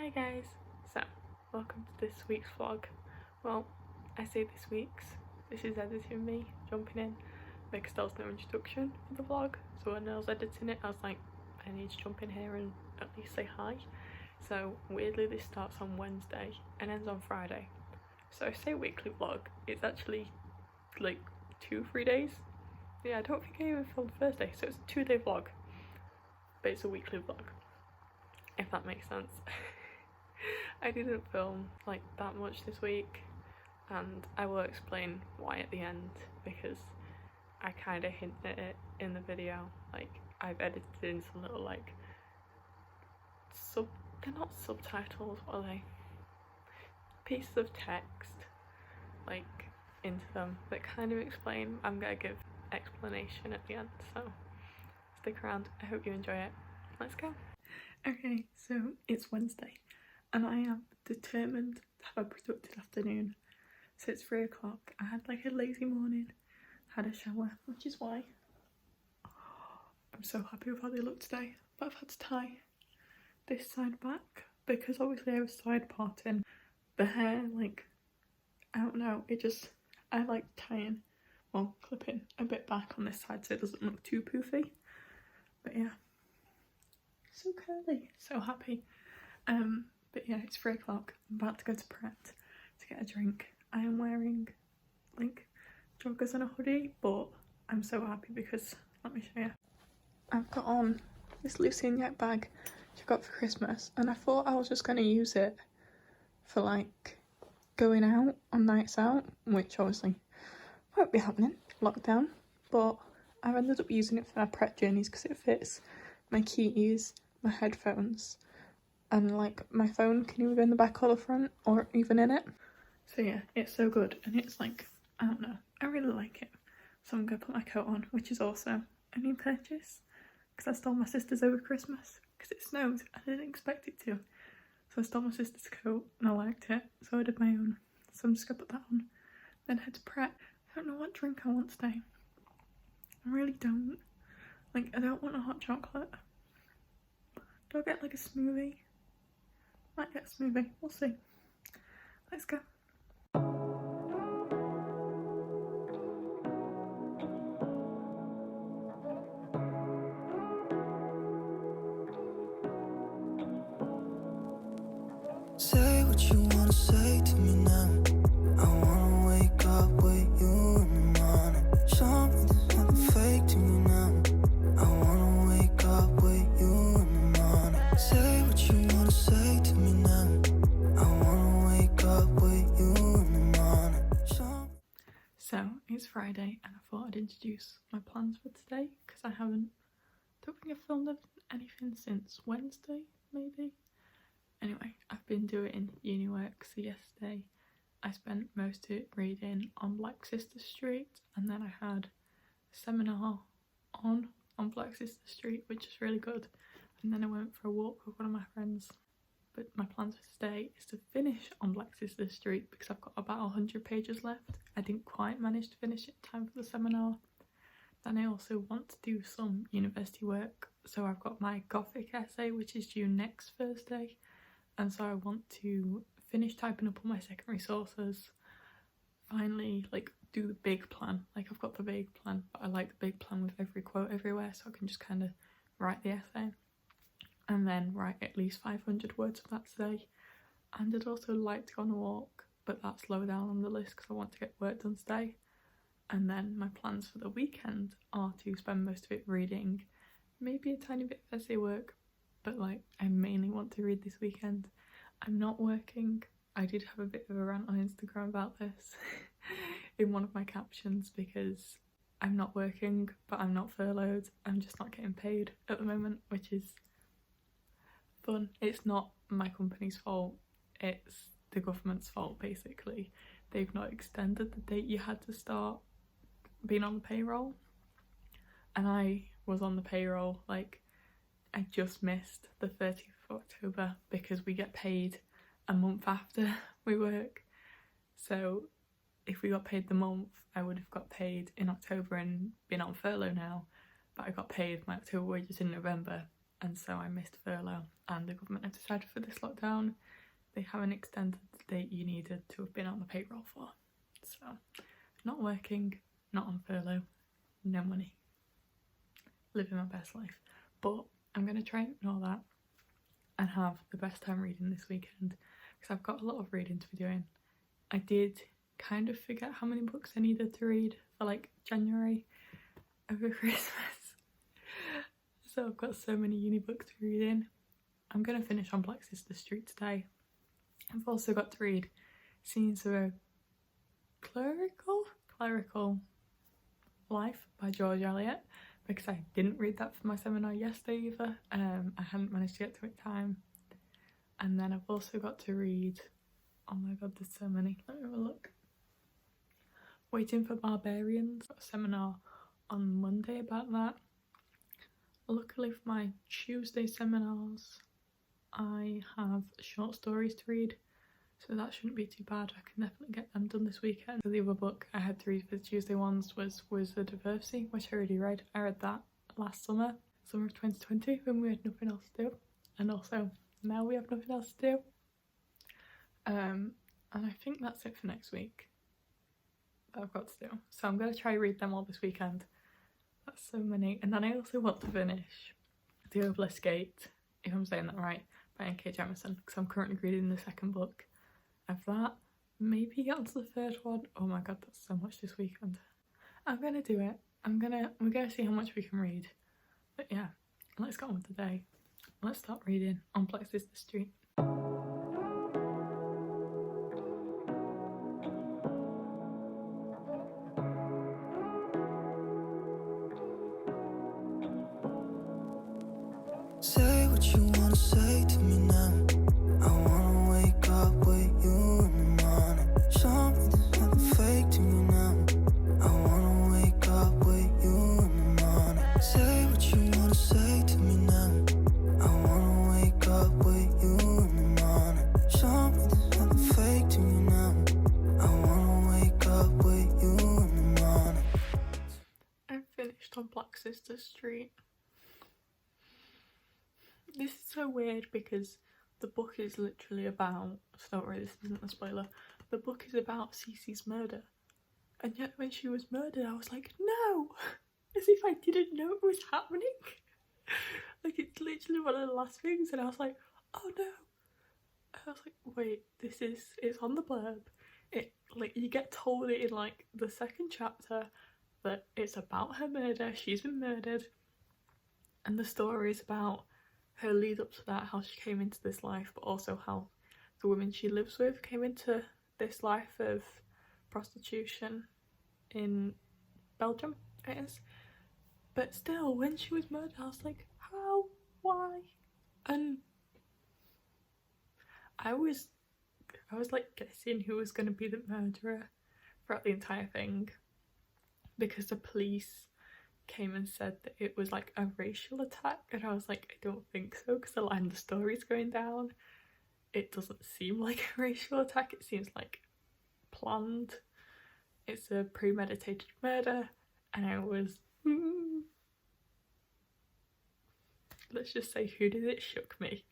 Hi guys, so welcome to this week's vlog. Well, I say this week's, this is editing me jumping in because there was no introduction for the vlog, so when I was editing it I was like, I need to jump in here and at least say hi. So weirdly this starts on Wednesday and ends on Friday, so I say weekly vlog, it's actually like 2-3 days. Yeah, I don't think I even filmed Thursday, so it's a 2-day vlog, but it's a weekly vlog, if that makes sense. I didn't film like that much this week, and I will explain why at the end, because I kind of hint at it in the video. Like, I've edited in some little like they're not subtitles, what are they? Pieces of text like into them that kind of explain. I'm gonna give explanation at the end, so stick around. I hope you enjoy it. Let's go. Okay, so it's Wednesday and I am determined to have a productive afternoon. So it's 3 o'clock. I had like a lazy morning, had a shower, which is why I'm so happy with how they look today. But I've had to tie this side back because obviously I was side parting the hair. Like, I don't know, I like tying, well, clipping a bit back on this side so it doesn't look too poofy. But yeah, so curly, so happy. But yeah, it's 3 o'clock. I'm about to go to Pret to get a drink. I am wearing like joggers and a hoodie, but I'm so happy because, let me show you. I've got on this Lucy and Yak bag which I got for Christmas, and I thought I was just going to use it for like going out on nights out, which obviously won't be happening, lockdown, but I've ended up using it for my Pret journeys because it fits my keys, my headphones, and like my phone can either be in the back or the front or even in it. So yeah, it's so good, and it's like, I don't know, I really like it. So I'm gonna put my coat on, which is also a new purchase because I stole my sister's over Christmas because it snowed. I didn't expect it to, so I stole my sister's coat and I liked it, so I did my own. So I'm just gonna put that on, then head to Pret. I don't know what drink I want today. I really don't. Like, I don't want a hot chocolate. Do I get like a smoothie? Might get a smoothie, we'll see. Let's go. Say what you wanna say to me now. I wanna wake up with you in the morning. Show me there's nothing fake to me now. I wanna wake up with you in the morning. Say what you wanna say to me now. I wanna wake up with you in the morning. So it's Friday and I thought I'd introduce my plans for today because I don't think I've filmed anything since Wednesday, maybe. Anyway, I've been doing uni work, so yesterday I spent most of it reading on Black Sister Street, and then I had a seminar on Black Sister Street, which is really good, and then I went for a walk with one of my friends. But my plans for today is to finish on Black Sister Street because I've got about 100 pages left. I didn't quite manage to finish it in time for the seminar. Then I also want to do some university work, so I've got my Gothic essay which is due next Thursday, and so I want to finish typing up all my secondary sources, finally like do the big plan. Like, I've got the big plan, but I like the big plan with every quote everywhere, so I can just kind of write the essay and then write at least 500 words of that today. And I'd also like to go on a walk, but that's lower down on the list because I want to get work done today. And then my plans for the weekend are to spend most of it reading, maybe a tiny bit of essay work, but like I mainly want to read this weekend. I'm not working. I did have a bit of a rant on Instagram about this in one of my captions because I'm not working, but I'm not furloughed. I'm just not getting paid at the moment, which is fun. It's not my company's fault, it's the government's fault basically. They've not extended the date you had to start being on the payroll, and I was on the payroll, like I just missed the 30th of October because we get paid a month after we work. So if we got paid the month, I would have got paid in October and been on furlough now, but I got paid my October wages in November, and so I missed furlough, and the government have decided for this lockdown they haven't extended the date you needed to have been on the payroll for. So not working, not on furlough, no money. Living my best life. But I'm going to try and ignore that and have the best time reading this weekend, because I've got a lot of reading to be doing. I did kind of forget how many books I needed to read for like January over Christmas. So I've got so many uni books to read in. I'm going to finish on Black Sister Street today. I've also got to read Scenes of a Clerical Life by George, because I didn't read that for my seminar yesterday either. I hadn't managed to get to it in time. And then I've also got to read, oh my god, there's so many. Let me have a look. Waiting for Barbarians. Got a seminar on Monday about that. Luckily for my Tuesday seminars, I have short stories to read, so that shouldn't be too bad. I can definitely get them done this weekend. So the other book I had to read for the Tuesday ones was Wizard of Earthsea, which I already read. I read that last summer of 2020, when we had nothing else to do, and also now we have nothing else to do. And I think that's it for next week that I've got to do. So I'm going to try read them all this weekend. That's so many. And then I also want to finish The Obelisk Gate, if I'm saying that right, by N.K. Jemisin, because I'm currently reading the second book of that. Maybe get onto the third one. Oh my god, that's so much this weekend. I'm gonna do it. We're gonna see how much we can read. But yeah, let's get on with the day. Let's start reading on Black Sister Street. Say what you wanna say to me now. I wanna wake up with you in the morning. Show me there's nothing fake to me now. I wanna wake up with you in the morning. Say what you wanna say to me now. I wanna wake up with you in the morning. Show me there's nothing fake to me now. I wanna wake up with you in the morning. I finished on Black Sister Street. This is so weird because the book is literally about, so don't worry, this isn't a spoiler, the book is about Cece's murder, and yet when she was murdered I was like, no, as if I didn't know it was happening. Like, it's literally one of the last things, and I was like, oh no. I was like, wait, it's on the blurb. It, like, you get told it in like the second chapter that it's about her murder, she's been murdered, and the story is about her lead up to that, how she came into this life, but also how the women she lives with came into this life of prostitution in Belgium, it is. But still, when she was murdered, I was like, how? Why? And I was like guessing who was going to be the murderer throughout the entire thing, because the police came and said that it was like a racial attack, and I was like, I don't think so, because the line the story's going down, it doesn't seem like a racial attack, it seems like planned, it's a premeditated murder. And I was let's just say, who did it shook me,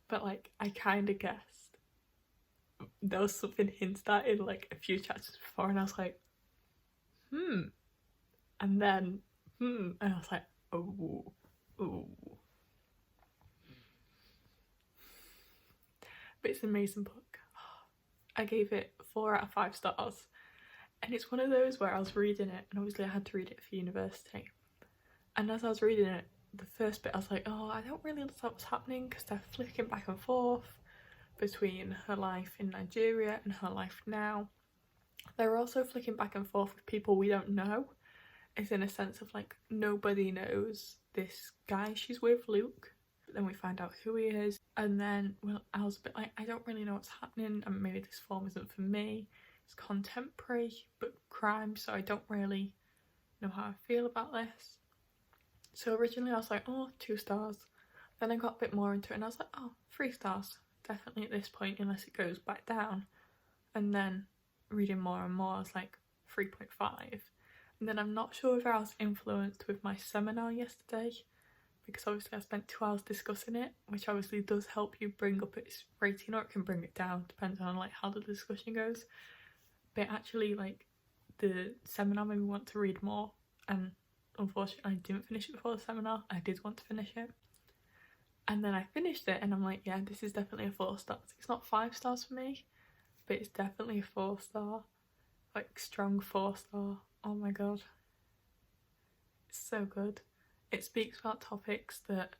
but like I kind of guessed. There was something hinted at in like a few chapters before, and I was like, and then and I was like, oh. But it's an amazing book. I gave it 4 out of 5 stars, and it's one of those where I was reading it, and obviously I had to read it for university, and as I was reading it, the first bit I was like, oh, I don't really understand what's happening, because they're flicking back and forth between her life in Nigeria and her life now. They're also flicking back and forth with people we don't know. It's in a sense of like, nobody knows this guy she's with, Luke, but then we find out who he is, and then, well, I was a bit like, I don't really know what's happening, and maybe this form isn't for me. It's contemporary but crime, so I don't really know how I feel about this. So originally I was like, oh, 2 stars. Then I got a bit more into it and I was like, oh, 3 stars. Definitely at this point, unless it goes back down. And then reading more and more, I was like 3.5. And then I'm not sure if I was influenced with my seminar yesterday, because obviously I spent 2 hours discussing it, which obviously does help you bring up its rating, or it can bring it down depending on like how the discussion goes. But actually, like, the seminar made me want to read more, and unfortunately I didn't finish it before the seminar. I did want to finish it, and then I finished it and I'm like, yeah, this is definitely a 4 stars. It's not 5 stars for me, but it's definitely a 4 star, like strong 4 star. Oh my god, it's so good. It speaks about topics that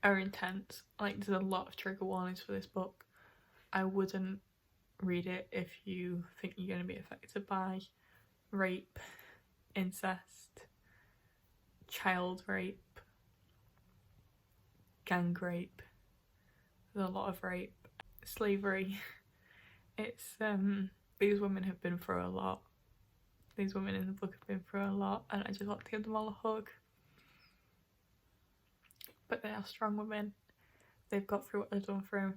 are intense. Like, there's a lot of trigger warnings for this book. I wouldn't read it if you think you're going to be affected by rape, incest, child rape, gang rape. There's a lot of rape, slavery. It's these women have been through a lot. These women in the book have been through a lot, and I just want to give them all a hug. But they are strong women. They've got through what they've done through.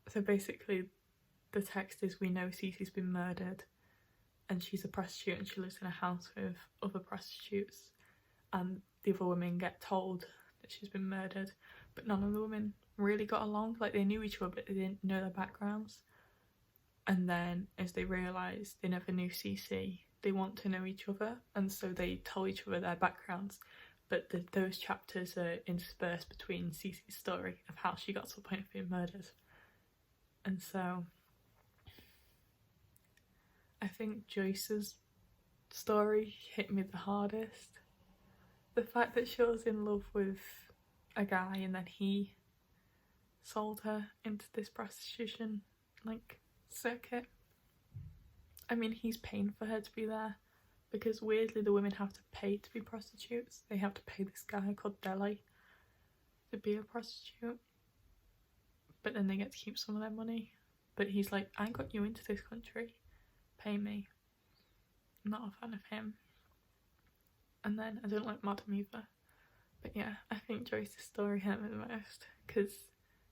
So basically, the text is, we know Cece's been murdered, and she's a prostitute, and she lives in a house with other prostitutes, and the other women get told that she's been murdered, but none of the women really got along. Like, they knew each other, but they didn't know their backgrounds. And then as they realise they never knew Cece, they want to know each other, and so they tell each other their backgrounds. But those chapters are interspersed between Cece's story of how she got to the point of being murdered. And so I think Joyce's story hit me the hardest. The fact that she was in love with a guy and then he sold her into this prostitution like circuit. I mean, he's paying for her to be there, because weirdly the women have to pay to be prostitutes. They have to pay this guy called Deli to be a prostitute, but then they get to keep some of their money. But he's like, I got you into this country, pay me. I'm not a fan of him. And then I don't like Madam either. But yeah, I think Joyce's story hurt me the most, because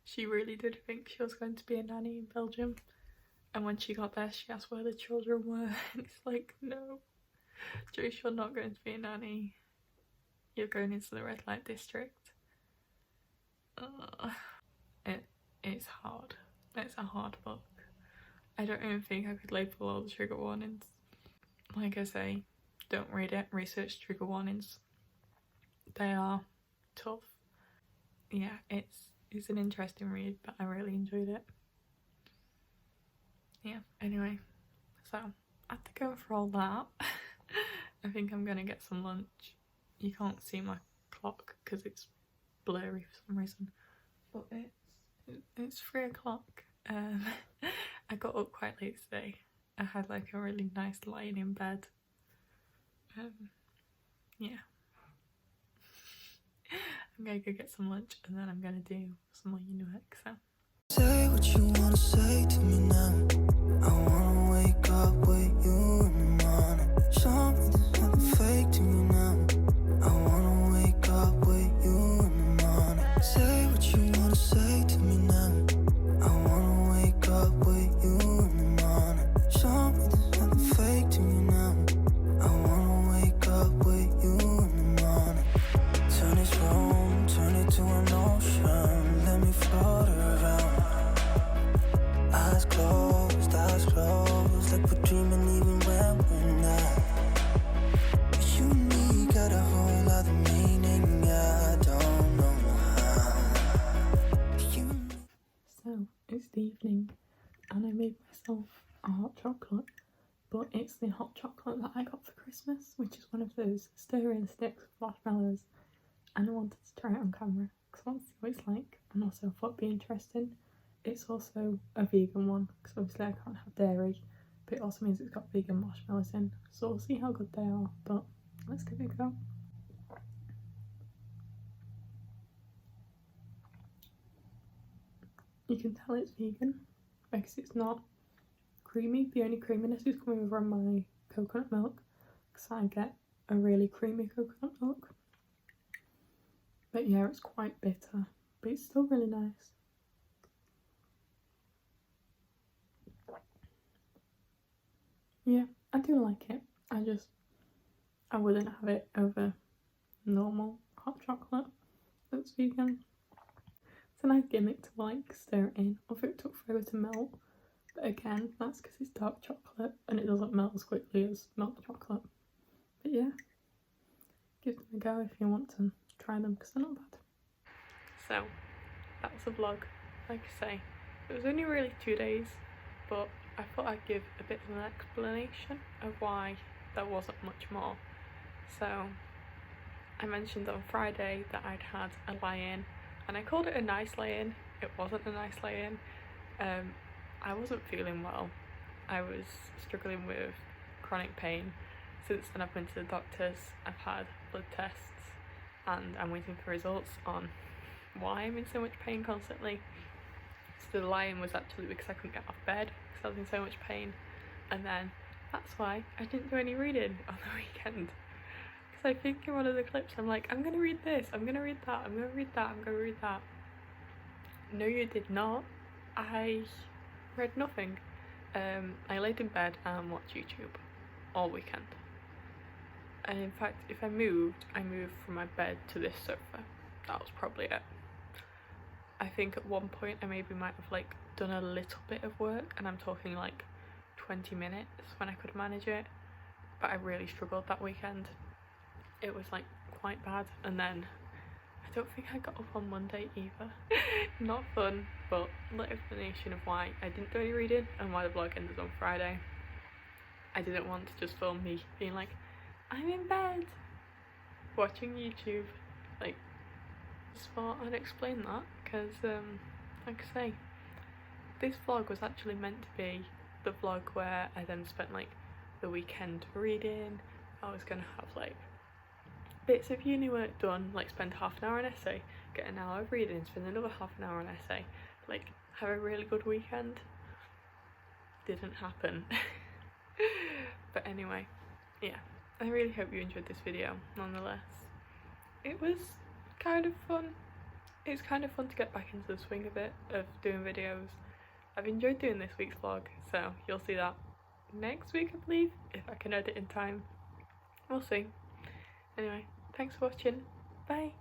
she really did think she was going to be a nanny in Belgium, and when she got there she asked where the children were, and it's like, no, Joyce, you're not going to be a nanny, you're going into the red light district. It's hard. It's a hard book. I don't even think I could label all the trigger warnings. Like I say, don't read it, research trigger warnings. They are tough. Yeah, it's an interesting read, but I really enjoyed it. Yeah, anyway, so after going for all that, I think I'm gonna get some lunch. You can't see my clock because it's blurry for some reason, but it's 3 o'clock. I got up quite late today. I had like a really nice lying in bed. Yeah. I'm gonna go get some lunch and then I'm gonna do some more uni work, so. Say what you wanna say to me now. I wanna wake up with you in the morning. Show me there's nothing fake to me now. I wanna wake up with you in the morning. Say what you wanna say to me now. I wanna wake up with you in the morning. Show me there's nothing fake to me now. I wanna wake up with you in the morning. Turn this room, turn it to an ocean. Let me float around. Eyes closed, like we're dreaming even when we're not. You and me got a whole other meaning, I don't know how. So, it's the evening and I made myself a hot chocolate, but it's the hot chocolate that I got for Christmas, which is one of those stir-in sticks with marshmallows, and I wanted to try it on camera because I want to see what it's like, and also I thought it'd be interesting. It's also a vegan one, because obviously I can't have dairy, but it also means it's got vegan marshmallows in, so we'll see how good they are, but let's give it a go. You can tell it's vegan because it's not creamy. The only creaminess is coming from my coconut milk, because I get a really creamy coconut milk. But yeah, it's quite bitter, but it's still really nice. Yeah, I do like it. I wouldn't have it over normal hot chocolate that's vegan. It's a nice gimmick to like stir it in, although it took forever to melt. But again, that's because it's dark chocolate and it doesn't melt as quickly as milk chocolate. But yeah, give them a go if you want to try them because they're not bad. So that was the vlog. Like I say, it was only really 2 days, but I thought I'd give a bit of an explanation of why there wasn't much more. So I mentioned on Friday that I'd had a lie-in, and I called it a nice lie-in. It wasn't a nice lie-in. I wasn't feeling well. I was struggling with chronic pain. Since then I've been to the doctors, I've had blood tests, and I'm waiting for results on why I'm in so much pain constantly. So the lie-in was actually because I couldn't get off bed because I was in so much pain, and then that's why I didn't do any reading on the weekend. Because I think in one of the clips I'm like, I'm gonna read this, I'm gonna read that, I'm gonna read that, I'm gonna read that. No, you did not. I read nothing. I laid in bed and watched YouTube all weekend. And in fact, if I moved from my bed to this sofa. That was probably it. I think at one point I maybe might have like done a little bit of work, and I'm talking like 20 minutes when I could manage it, but I really struggled that weekend. It was like quite bad, and then I don't think I got up on Monday either. Not fun, but little explanation of why I didn't do any reading and why the vlog ended on Friday. I didn't want to just film me being like, I'm in bed watching YouTube. Like, just thought I'd explain that because like I say, this vlog was actually meant to be the vlog where I then spent like the weekend reading. I was gonna have like bits of uni work done, like spend half an hour on essay, get an hour of reading, spend another half an hour on essay, like have a really good weekend. Didn't happen. But anyway, yeah, I really hope you enjoyed this video nonetheless. It was kind of fun. It's kind of fun to get back into the swing of it, of doing videos. I've enjoyed doing this week's vlog, so you'll see that next week, I believe, if I can edit in time. We'll see. Anyway, thanks for watching. Bye.